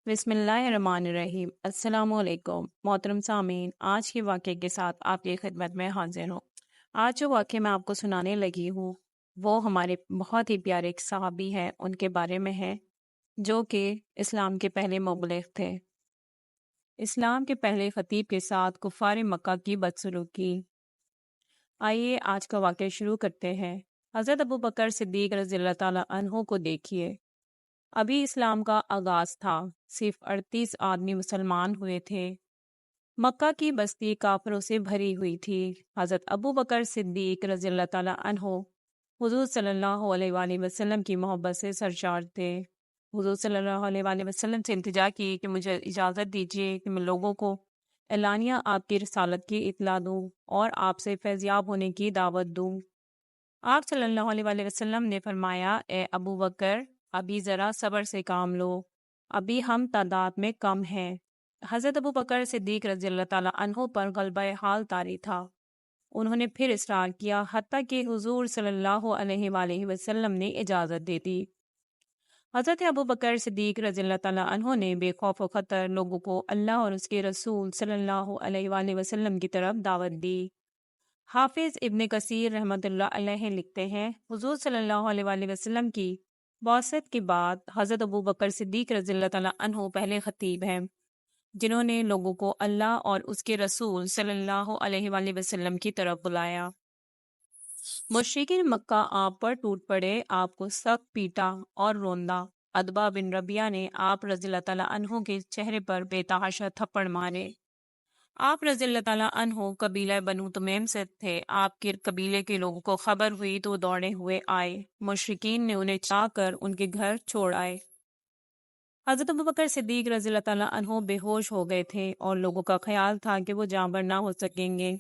بسم اللہ الرحمن الرحیم۔ السلام علیکم محترم سامعین، آج کے واقعے کے ساتھ آپ کی خدمت میں حاضر ہوں۔ آج جو واقعہ میں آپ کو سنانے لگی ہوں وہ ہمارے بہت ہی پیارے ایک صحابی ہیں، ان کے بارے میں ہے جو کہ اسلام کے پہلے مبلغ تھے۔ اسلام کے پہلے خطیب کے ساتھ کفار مکہ کی بدسلوکی۔ آئیے آج کا واقعہ شروع کرتے ہیں۔ حضرت ابو بکر صدیق رضی اللہ تعالیٰ عنہ کو دیکھیے۔ ابھی اسلام کا آغاز تھا، صرف 38 آدمی مسلمان ہوئے تھے۔ مکہ کی بستی کافروں سے بھری ہوئی تھی۔ حضرت ابو بکر صدیق رضی اللہ تعالیٰ عنہ حضور صلی اللہ علیہ وآلہ وسلم کی محبت سے سرشار تھے۔ حضور صلی اللہ علیہ وآلہ وسلم سے التجا کی کہ مجھے اجازت دیجیے کہ میں لوگوں کو اعلانیہ آپ کی رسالت کی اطلاع دوں اور آپ سے فیضیاب ہونے کی دعوت دوں۔ آپ صلی اللہ علیہ وآلہ وسلم نے فرمایا، اے ابو بکر، ابھی ذرا صبر سے کام لو، ابھی ہم تعداد میں کم ہیں۔ حضرت ابو بکر صدیق رضی اللہ تعالیٰ عنہ پر غلبہ حال طاری تھا۔ انہوں نے پھر اصرار کیا، حتیٰ کہ حضور صلی اللہ علیہ وآلہ وسلم نے اجازت دے دی۔ حضرت ابو بکر صدیق رضی اللہ تعالیٰ عنہ نے بے خوف و خطر لوگوں کو اللہ اور اس کے رسول صلی اللہ علیہ وآلہ وسلم کی طرف دعوت دی۔ حافظ ابن کثیر رحمۃ اللہ علیہ لکھتے ہیں، حضور صلی اللہ علیہ وآلہ وسلم کی بعثت کے بعد حضرت ابو بکر صدیق رضی اللہ تعالیٰ عنہ پہلے خطیب ہیں جنہوں نے لوگوں کو اللہ اور اس کے رسول صلی اللہ علیہ وآلہ وسلم کی طرف بلایا۔ مشرکین مکہ آپ پر ٹوٹ پڑے، آپ کو سخت پیٹا اور روندا۔ عتبہ بن ربیعہ نے آپ رضی اللہ تعالیٰ عنہ کے چہرے پر بے تحاشا تھپڑ مارے۔ آپ رضی اللہ تعالیٰ عنہ قبیلہ بنو تمیم سے تھے۔ آپ کے قبیلے کے لوگوں کو خبر ہوئی تو دوڑے ہوئے آئے۔ مشرکین نے انہیں چاہ کر ان کے گھر چھوڑ آئے۔ حضرت ابوبکر صدیق رضی اللہ تعالیٰ عنہ بے ہوش ہو گئے تھے اور لوگوں کا خیال تھا کہ وہ جاں بر نہ ہو سکیں گے۔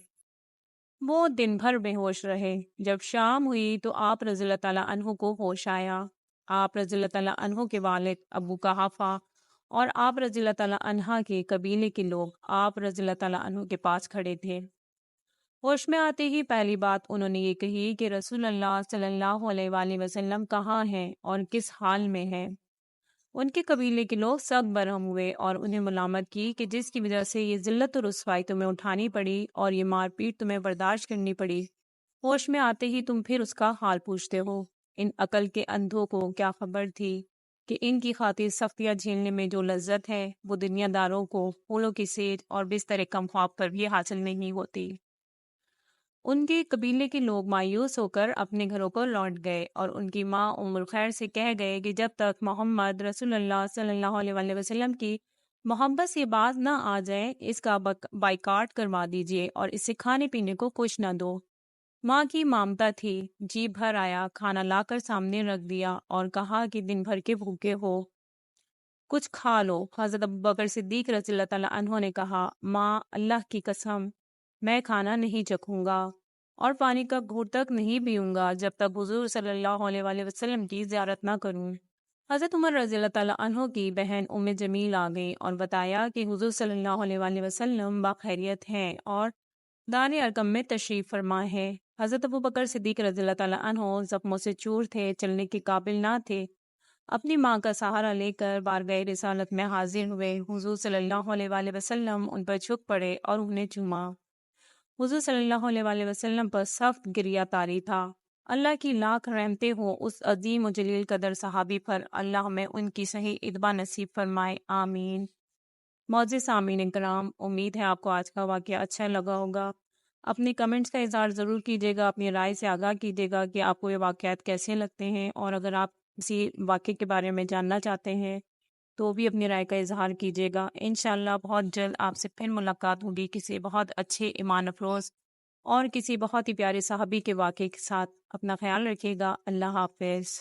وہ دن بھر بے ہوش رہے۔ جب شام ہوئی تو آپ رضی اللہ تعالیٰ عنہ کو ہوش آیا۔ آپ رضی اللہ تعالیٰ عنہ کے والد ابو قحافہ اور آپ رضی اللہ تعالیٰ عنہ کے قبیلے کے لوگ آپ رضی اللہ تعالیٰ عنہ کے پاس کھڑے تھے۔ ہوش میں آتے ہی پہلی بات انہوں نے یہ کہی کہ رسول اللہ صلی اللہ علیہ وآلہ وسلم کہاں ہیں اور کس حال میں ہیں۔ ان کے قبیلے کے لوگ سخت برہم ہوئے اور انہیں ملامت کی کہ جس کی وجہ سے یہ ذلت و رسوائی تمہیں اٹھانی پڑی اور یہ مار پیٹ تمہیں برداشت کرنی پڑی، ہوش میں آتے ہی تم پھر اس کا حال پوچھتے ہو۔ ان عقل کے اندھوں کو کیا خبر تھی کہ ان کی خاطر سختیاں جھیلنے میں جو لذت ہے وہ دنیا داروں کو پھولوں کی سیج اور بستر کم خواب پر بھی حاصل نہیں ہوتی۔ ان کے قبیلے کے لوگ مایوس ہو کر اپنے گھروں کو لوٹ گئے اور ان کی ماں ام الخیر سے کہہ گئے کہ جب تک محمد رسول اللہ صلی اللہ علیہ وآلہ وسلم کی محبت سے باز نہ آ جائے اس کا بائیکاٹ کروا دیجیے اور اسے کھانے پینے کو کچھ نہ دو۔ ماں کی مامتا تھی، جی بھر آیا، کھانا لا کر سامنے رکھ دیا اور کہا کہ دن بھر کے بھوکے ہو، کچھ کھا لو۔ حضرت ابوبکر صدیق رضی اللہ تعالیٰ عنہ نے کہا، ماں اللہ کی قسم میں کھانا نہیں چکھوں گا اور پانی کا گھونٹ تک نہیں پیوں گا جب تک حضور صلی اللہ علیہ وآلہ وسلم کی زیارت نہ کروں۔ حضرت عمر رضی اللہ تعالیٰ عنہ کی بہن ام جمیل آ گئی اور بتایا کہ حضور صلی اللہ علیہ وآلہ وسلم بخیریت ہیں اور دار ارقم میں تشریف فرما ہے۔ حضرت ابوبکر صدیق رضی اللہ تعالیٰ عنہ زخموں سے چور تھے، چلنے کے قابل نہ تھے۔ اپنی ماں کا سہارا لے کر بارگاہ رسالت میں حاضر ہوئے۔ حضور صلی اللہ علیہ وآلہ وسلم ان پر جھک پڑے اور انہیں چوما۔ حضور صلی اللہ علیہ وآلہ وسلم پر سخت گریہ طاری تھا۔ اللہ کی لاکھ رحمتیں ہوں اس عظیم و جلیل قدر صحابی پر، اللہ ہمیں ان کی صحیح اتباع نصیب فرمائے، آمین۔ معزز سامعین کرام، امید ہے آپ کو آج کا واقعہ اچھا لگا ہوگا۔ اپنی کمنٹس کا اظہار ضرور کیجیے گا، اپنی رائے سے آگاہ کیجیے گا کہ آپ کو یہ واقعات کیسے لگتے ہیں، اور اگر آپ کسی واقعے کے بارے میں جاننا چاہتے ہیں تو بھی اپنی رائے کا اظہار کیجیے گا۔ انشاءاللہ بہت جلد آپ سے پھر ملاقات ہوگی کسی بہت اچھے ایمان افروز اور کسی بہت ہی پیارے صحابی کے واقعے کے ساتھ۔ اپنا خیال رکھیے گا۔ اللہ حافظ۔